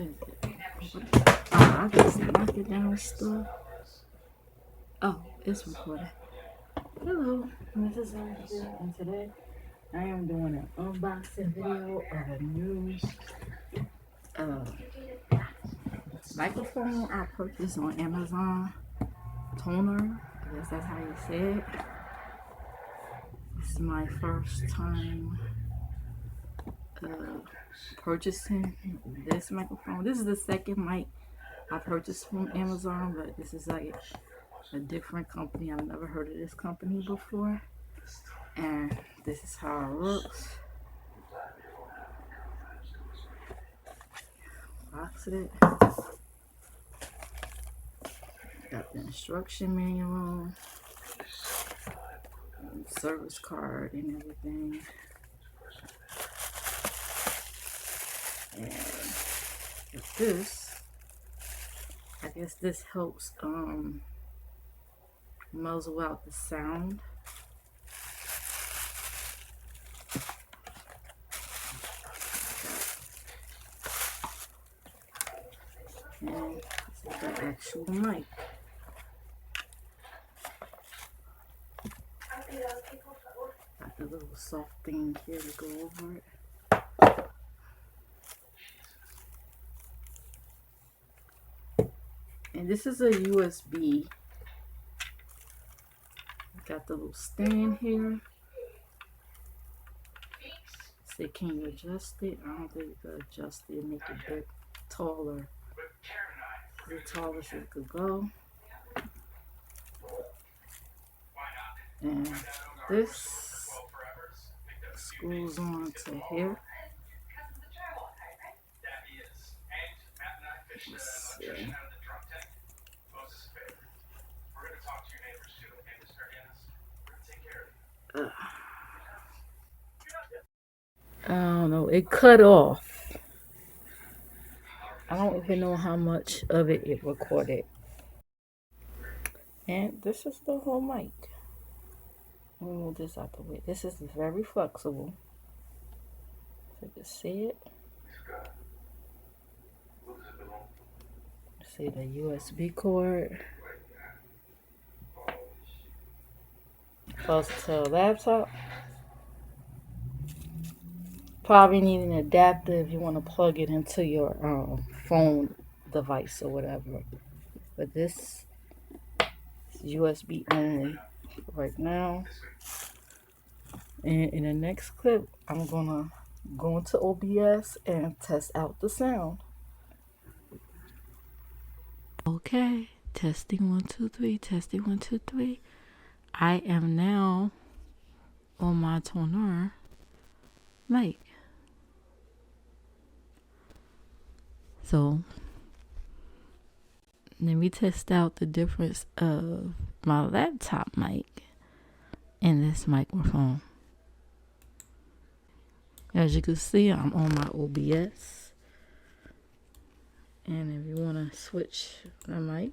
Oh, I just knocked it down still. Oh, it's recording. Hello, this is Angela, and today I am doing an unboxing video of a new microphone I purchased on Amazon. Tonor, I guess that's how you say it. This is my first time purchasing this microphone. This is the second mic I purchased from Amazon, but this is like a different company. I've never heard of this company before, and this is how it looks. Box it. Got the instruction manual, service card, and everything. And this, I guess this helps muzzle out the sound. And this is the actual mic. Got the little soft thing here to go over it. And this is a USB. Got the little stand here. Say, can you adjust it? I don't think you can adjust it and make it a bit taller. The tallest it could go. And this screws on to here. Let's see. I don't know, it cut off. I don't even know how much of it recorded. And this is the whole mic. Let me move this out the way. This is very flexible. So you can see it. See the USB cord. Close to a laptop. Probably need an adapter if you want to plug it into your phone device or whatever. But this is USB only right now. And in the next clip, I'm gonna go into OBS and test out the sound. Okay, testing 1 2 3, testing 1 2 3. I am now on my Tonor mic. So let me test out the difference of my laptop mic and this microphone. As you can see, I'm on my OBS. And if you want to switch the mic,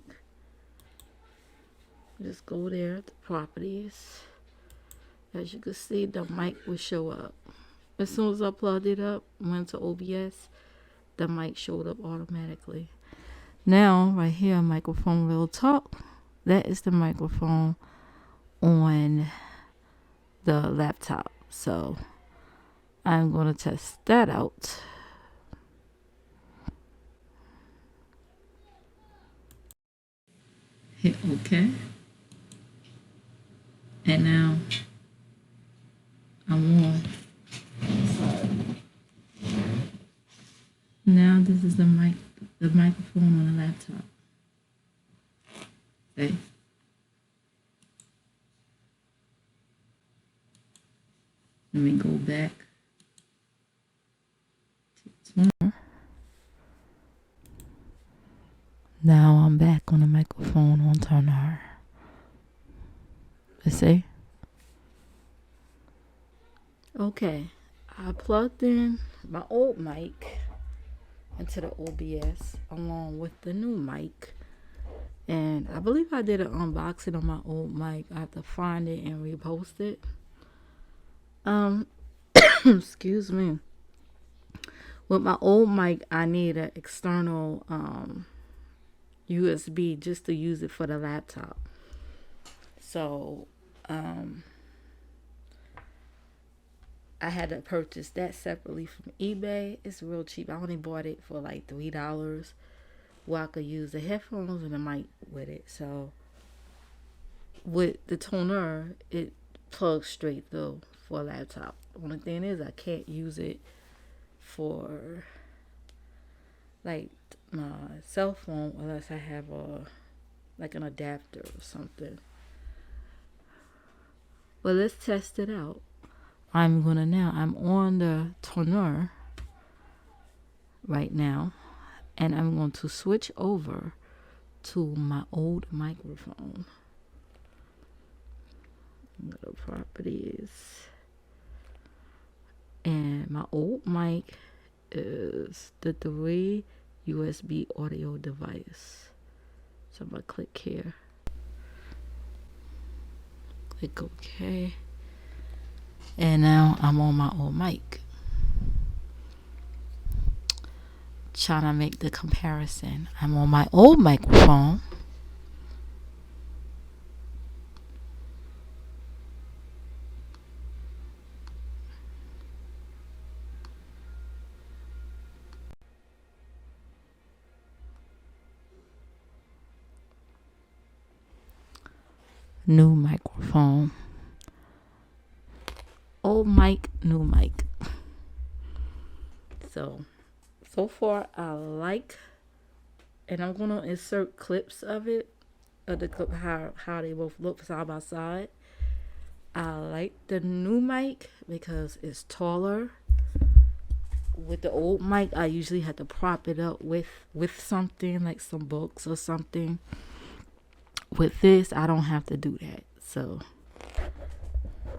just go there to properties. As you can see, the mic will show up. As soon as I plugged it up, went to OBS, the mic showed up automatically. Now, right here, microphone will talk. That is the microphone on the laptop. So I'm going to test that out. Hit OK. And now I'm on. Now this is the microphone on the laptop. Okay. Let me go back to Tonor. Now I'm back on the microphone on Tonor. You see? Okay, I plugged in my old mic into the OBS along with the new mic, and I believe I did an unboxing on my old mic. I have to find it and repost it. Excuse me. With my old mic, I need an external USB just to use it for the laptop. So I had to purchase that separately from eBay. It's real cheap. I only bought it for like $3, where I could use the headphones and the mic with it. So with the toner, it plugs straight through for a laptop. Only thing is, I can't use it for like my cell phone unless I have an adapter or something. Well, let's test it out. I'm on the toner right now, and I'm going to switch over to my old microphone. Go to properties, and my old mic is the 3 USB audio device. So I'm gonna click here, click OK, and now I'm on my old mic. Trying to make the comparison. I'm on my old microphone. New microphone. Old mic, new mic. So far I like, and I'm gonna insert clips of it, of the clip how they both look side by side. I like the new mic because it's taller. With the old mic, I usually had to prop it up with something like some books or something. With this, I don't have to do that. So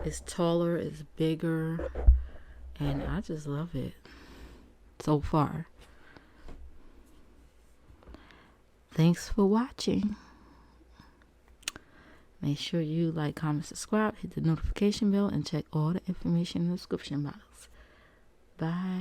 it's taller, it's bigger, and I just love it so far. Thanks for watching. Make sure you like, comment, subscribe, hit the notification bell, and check all the information in the description box. Bye.